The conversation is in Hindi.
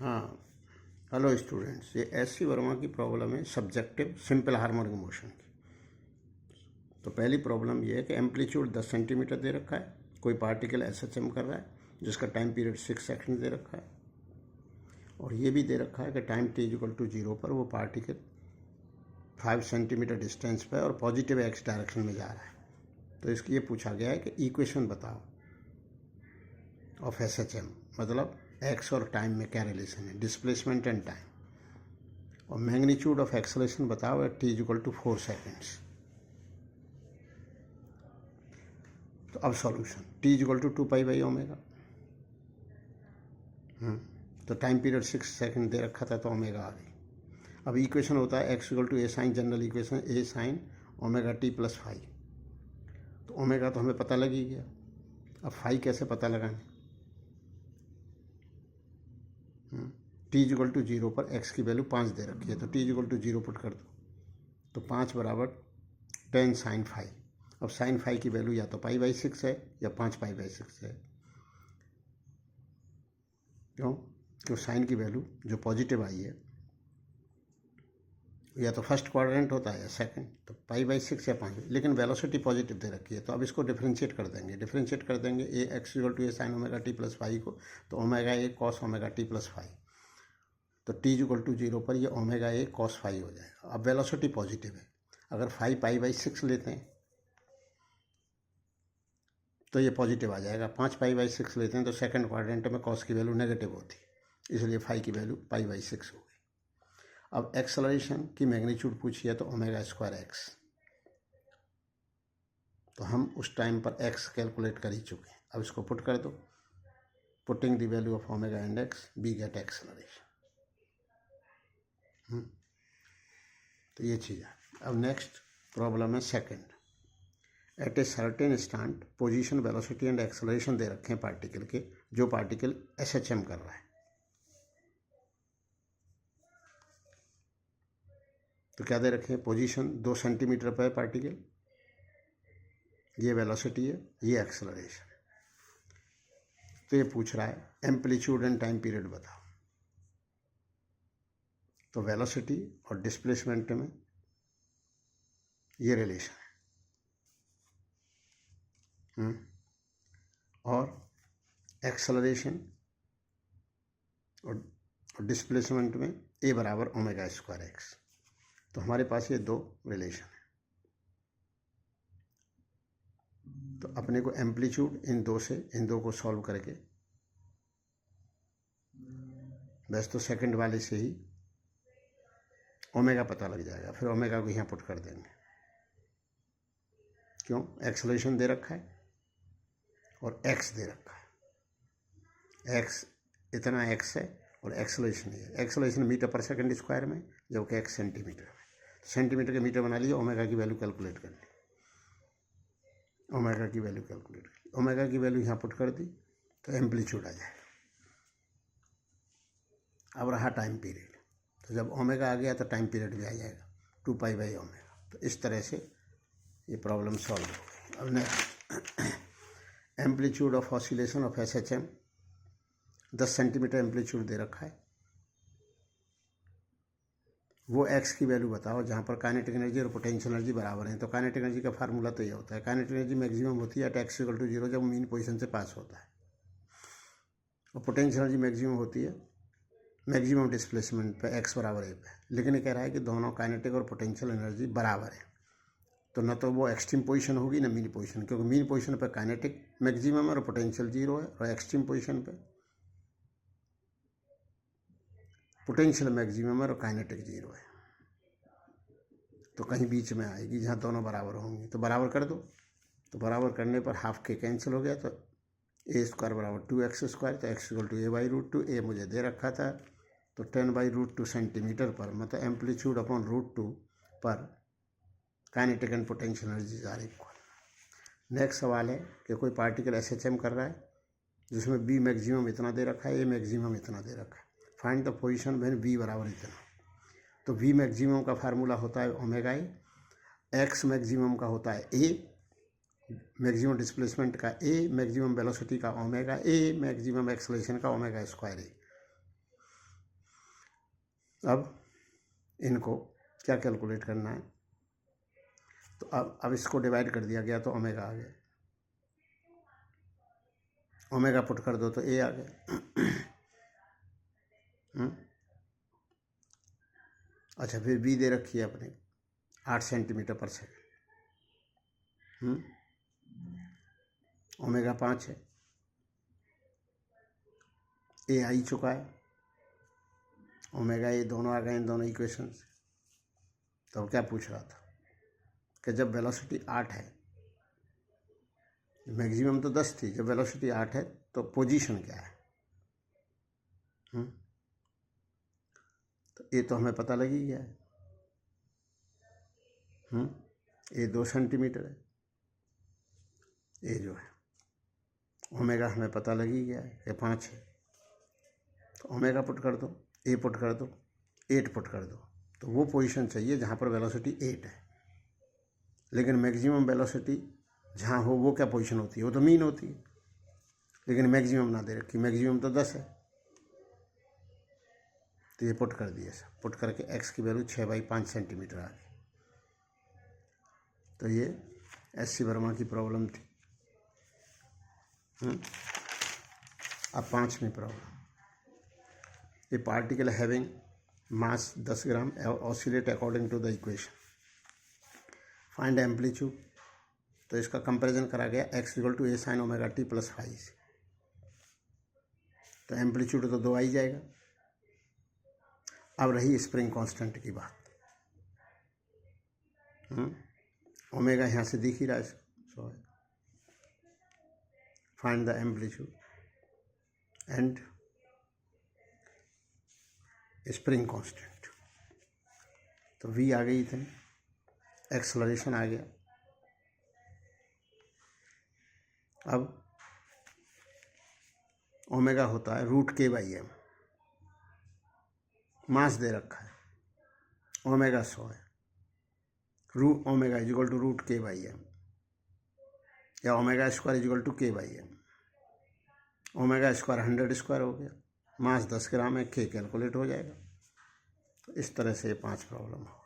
हाँ, हेलो स्टूडेंट्स, ये एस.सी. वर्मा की प्रॉब्लम है सब्जेक्टिव सिंपल हार्मोनिक मोशन की। तो पहली प्रॉब्लम ये है कि एम्पलीट्यूड 10 सेंटीमीटर दे रखा है, कोई पार्टिकल एसएचएम कर रहा है जिसका टाइम पीरियड 6 सेकंड दे रखा है, और ये भी दे रखा है कि टाइम t=0 पर वो पार्टिकल 5 सेंटीमीटर डिस्टेंस पे और पॉजिटिव एक्स डायरेक्शन में जा रहा है। तो इसकी ये पूछा गया है कि इक्वेशन बताओ ऑफ एसएचएम, मतलब एक्स और टाइम में क्या रिलेशन है, डिस्प्लेसमेंट एंड टाइम, और मैग्नीट्यूड ऑफ एक्सेलरेशन बताओ एट t=4 सेकेंड्स। तो अब सॉल्यूशन t=2π/ओमेगा। तो टाइम पीरियड 6 सेकंड दे रखा था तो ओमेगा आ गई। अब इक्वेशन होता है x=a sine, general equation a sine omega t + phi. तो ओमेगा तो हमें पता लग ही गया, अब फाई कैसे पता लगाएं। t=0 पर x की वैल्यू 5 दे रखी है, तो t=0 पुट कर दो, तो 5 = 10 साइन फाई। अब साइन फाई की वैल्यू या तो π/6 है या 5π/6 है। क्यों साइन की वैल्यू जो पॉजिटिव आई है या तो फर्स्ट क्वाड्रेंट होता है या सेकंड, तो π/6 या 5, लेकिन वेलोसिटी पॉजिटिव दे रखी है। तो अब इसको डिफरेंशिएट कर देंगे a x=a sine omega t + phi को, तो omega a cos omega t + phi. तो t=0 पर ये ओमेगा a कॉस फाई हो जाएगा। अब वेलोसिटी पॉजिटिव है, अगर फाई π/6 लेते हैं तो ये पॉजिटिव आ जाएगा, 5π/6 लेते हैं तो सेकंड क्वाड्रेंट में कॉस की वैल्यू नेगेटिव होती, इसलिए फाई की वैल्यू π/6 हो गई। अब एक्सेलरेशन की मैग्नीट्यूड पूछी है तो ω² x, तो हम उस टाइम पर x कैलकुलेट कर ही चुके हैं। अब इसको पुट कर दो, putting the value of omega and x we get acceleration. तो ये चीज़ है। अब नेक्स्ट प्रॉब्लम है second. At a certain stand position, velocity and acceleration दे रखे हैं पार्टिकल के, जो पार्टिकल एसएचएम कर रहा है। तो क्या दे रखे हैं, पोजीशन 2 सेंटीमीटर पर है पार्टिकल, ये वेलोसिटी है, ये एक्सेलरेशन है। तो ये पूछ रहा है एम्पलीट्यूड एंड टाइम पीरियड बताओ। तो वेलोसिटी और डिस्प्लेसमेंट में ये रिलेशन है, और एक्सेलरेशन और डिस्प्लेसमेंट में a = ω² x। तो हमारे पास ये दो रिलेशन है। तो अपने को एम्पलीट्यूड इन दो को सॉल्व करके, वैसे तो सेकंड वाले से ही ओमेगा पता लग जाएगा, फिर ओमेगा को यहाँ पुट कर देंगे। क्यों, एक्सेलरेशन दे रखा है और x दे रखा है, x इतना x है और एक्सेलरेशन है, एक्सेलरेशन मीटर/सेकंड² में, जबकि x सेंटीमीटर में। सेंटीमीटर के मीटर बना लिया, ओमेगा की वैल्यू कैलकुलेट कर ली, ओमेगा की वैल्यू कैलकुलेट कर ली, ओमेगा की वैल्यू यहाँ पुट कर दी तो एम्पलीट्यूड आ जाएगा। अब रहा टाइम पीरियड, तो जब ओमेगा आ गया तो टाइम पीरियड भी आ जाएगा 2π/ओमेगा। तो इस तरह से ये प्रॉब्लम सॉल्व हो गई। अब next, amplitude of oscillation of SHM 10 centimetre amplitude दे रखा है, वो x की वैल्यू बताओ जहाँ पर काइनेटिक एनर्जी और पोटेंशियल एनर्जी बराबर हैं। तो काइनेटिक एनर्जी का फार्मूला तो ये होता है, काइनेटिक एनर्जी मैक्सिमम होती है एट x=0 जब मीन पोजीशन से पास होता है, और पोटेंशियल एनर्जी मैक्सिमम होती है मैक्सिमम डिस्प्लेसमेंट पे x = a पे। लेकिन ये कह रहा है कि दोनों काइनेटिक और पोटेंशियल एनर्जी बराबर है, तो न तो वो एक्सट्रीम पोजीशन होगी न मीन पोजीशन, क्योंकि मीन पोजीशन पर काइनेटिक मैक्सिमम है और पोटेंशियल 0 है, और एक्सट्रीम पोजीशन पे पोटेंशियल मैक्सिमम है और काइनेटिक 0 है। तो कहीं बीच में आएगी जहाँ दोनों बराबर होंगे, तो बराबर कर दो। तो बराबर करने पर हाफ के कैंसिल हो गया, तो a² = 2x², तो x=a/√2। a मुझे दे रखा था, तो 10/√2 सेंटीमीटर पर, मतलब एम्पलीट्यूड अपॉन √2 पर kinetic and potential energies are equal. Next सवाल है कि कोई पार्टिकल एसएचएम कर रहा है जिसमें b मैक्सिमम इतना दे रखा है, a मैक्सिमम इतना दे रखा है, find the position when b = इतना। तो v मैक्सिमम का फार्मूला होता है ओमेगा ए, x मैक्सिमम का होता है a, मैक्सिमम डिस्प्लेसमेंट का a, मैक्सिमम वेलोसिटी का ओमेगा a, मैक्सिमम एक्सेलरेशन का ω²a। अब इनको क्या कैलकुलेट करना है, तो अब इसको डिवाइड कर दिया गया तो ओमेगा आ गया, ओमेगा पुट कर दो तो ए आ गया। अच्छा, फिर बी दे रखी है अपने 8 सेंटीमीटर पर सेकेंड, ओमेगा 5 है, ए आ ही चुका है, ओमेगा ए दोनों आ गए इन दोनों इक्वेशन से। तो क्या पूछ रहा था कि जब वेलोसिटी 8 है, मैक्सिमम तो 10 थी, जब वेलोसिटी 8 है तो पोजीशन क्या है। तो ये तो हमें पता लग ही गया है, ये 2 सेंटीमीटर है, ये जो है ओमेगा हमें पता लग ही गया है कि 5 है। तो ओमेगा पुट कर दो, ए पुट कर दो, 8 पुट कर दो, तो वो पोजीशन चाहिए जहाँ पर वेलोसिटी 8 है। लेकिन मैक्सिमम वेलोसिटी जहाँ हो वो क्या पोजीशन होती है, वो तो मीन होती है, लेकिन मैक्सिमम ना दे रखी, मैक्सिमम तो 10 है। तो ये पुट कर दिए सब, पुट करके x की वैल्यू 6/5 सेंटीमीटर आ गई। तो ये एस.सी. वर्मा की प्रॉब्लम थी। अब 5वीं problem, a particle having mass 10 gram oscillate according to the equation, find amplitude. तो इसका कंपैरिजन करा गया x = a sin omega t + phi से। तो एम्पलीट्यूड तो 2 आ ही जाएगा। अब रही स्प्रिंग कांस्टेंट की बात, ओमेगा यहाँ से दिख ही रहा है, so find the amplitude and spring constant. तो v आ गई इतनी, एक्सलरेशन आ गया। अब ओमेगा होता है √k/m, मास दे रखा है, ओमेगा 100 है, ओमेगा = √k/m या omega square = k/m। Omega square 100² हो गया, मास 10 ग्राम है, k कैलकुलेट हो जाएगा। तो इस तरह से ये 5 प्रॉब्लम हो।